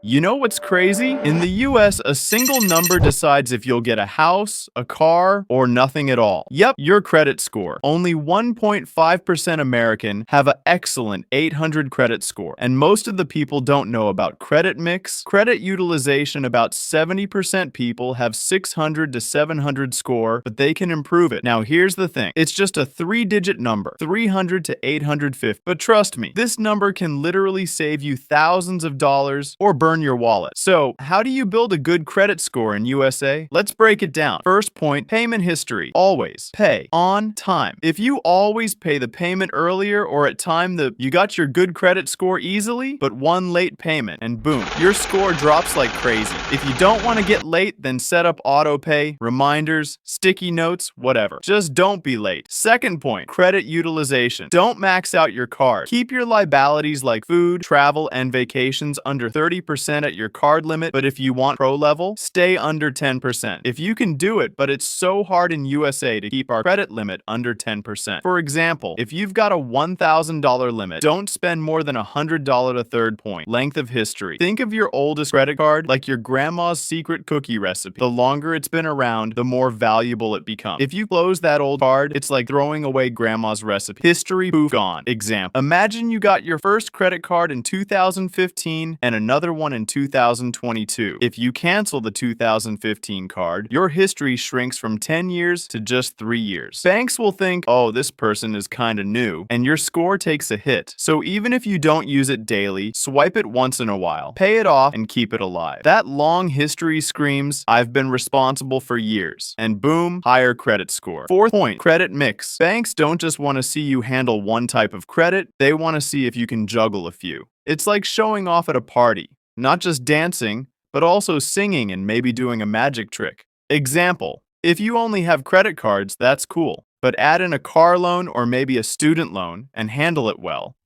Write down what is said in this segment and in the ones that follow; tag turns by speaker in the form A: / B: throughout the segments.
A: You know what's crazy? In the US, a single number decides if you'll get a house, a car, or nothing at all. Yep, your credit score. Only 1.5% American have an excellent 800 credit score. And most of the people don't know about credit mix, credit utilization. About 70% people have 600 to 700 score, but they can improve it. Now here's the thing. It's just a 3-digit number, 300 to 850. But trust me, this number can literally save you thousands of dollars or burn your wallet. So, how do you build a good credit score in USA? Let's break it down. First point, payment history. Always pay on time. If you always pay the payment earlier or at time that you got your good credit score easily, but one late payment and boom, your score drops like crazy. If you don't want to get late, then set up auto pay, reminders, sticky notes, whatever. Just don't be late. Second point, credit utilization. Don't max out your card. Keep your liabilities like food, travel, and vacations under 30% at your card limit, but if you want pro level, stay under 10%. If you can do it, but it's so hard in USA to keep our credit limit under 10%. For example, if you've got a $1,000 limit, don't spend more than $100 a third point. Length of history. Think of your oldest credit card like your grandma's secret cookie recipe. The longer it's been around, the more valuable it becomes. If you close that old card, it's like throwing away grandma's recipe. History, poof, gone. Example. Imagine you got your first credit card in 2015 and another one in 2022. If you cancel the 2015 card, your history shrinks from 10 years to just 3 years. Banks will think, oh, this person is kinda new, and your score takes a hit. So even if you don't use it daily, swipe it once in a while, pay it off, and keep it alive. That long history screams, I've been responsible for years. And boom, higher credit score. Fourth point, credit mix. Banks don't just want to see you handle one type of credit, they want to see if you can juggle a few. It's like showing off at a party. Not just dancing, but also singing and maybe doing a magic trick. Example, if you only have credit cards, that's cool. But add in a car loan or maybe a student loan and handle it well.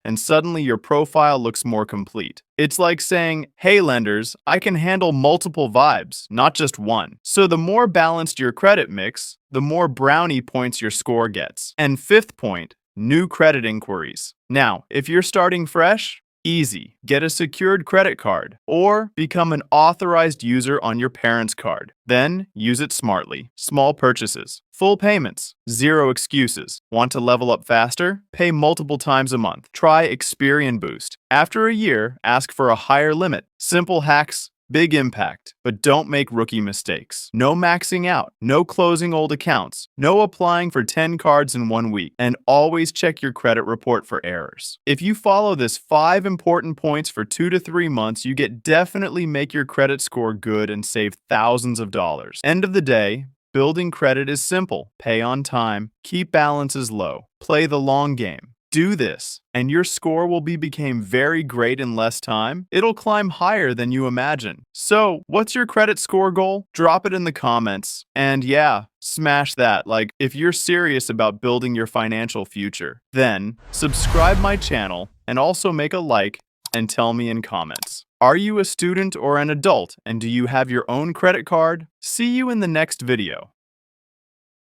A: And suddenly your profile looks more complete. It's like saying, hey lenders, I can handle multiple vibes, not just one. So the more balanced your credit mix, the more brownie points your score gets. And fifth point, new credit inquiries. Now, if you're starting fresh, easy. Get a secured credit card or become an authorized user on your parents' card. Then use it smartly. Small purchases, full payments, zero excuses. Want to level up faster? Pay multiple times a month. Try Experian Boost. After a year, ask for a higher limit. Simple hacks, big impact, but don't make rookie mistakes. No maxing out, no closing old accounts, no applying for 10 cards in 1 week, and always check your credit report for errors. If you follow this 5 important points for 2 to 3 months, you get definitely make your credit score good and save thousands of dollars. End of the day, building credit is simple. Pay on time, keep balances low, play the long game. Do this, and your score will become very great in less time. It'll climb higher than you imagine. So, what's your credit score goal? Drop it in the comments. And yeah, smash that. Like, if you're serious about building your financial future, then subscribe my channel and also make a like and tell me in comments. Are you a student or an adult, and do you have your own credit card? See you in the next video.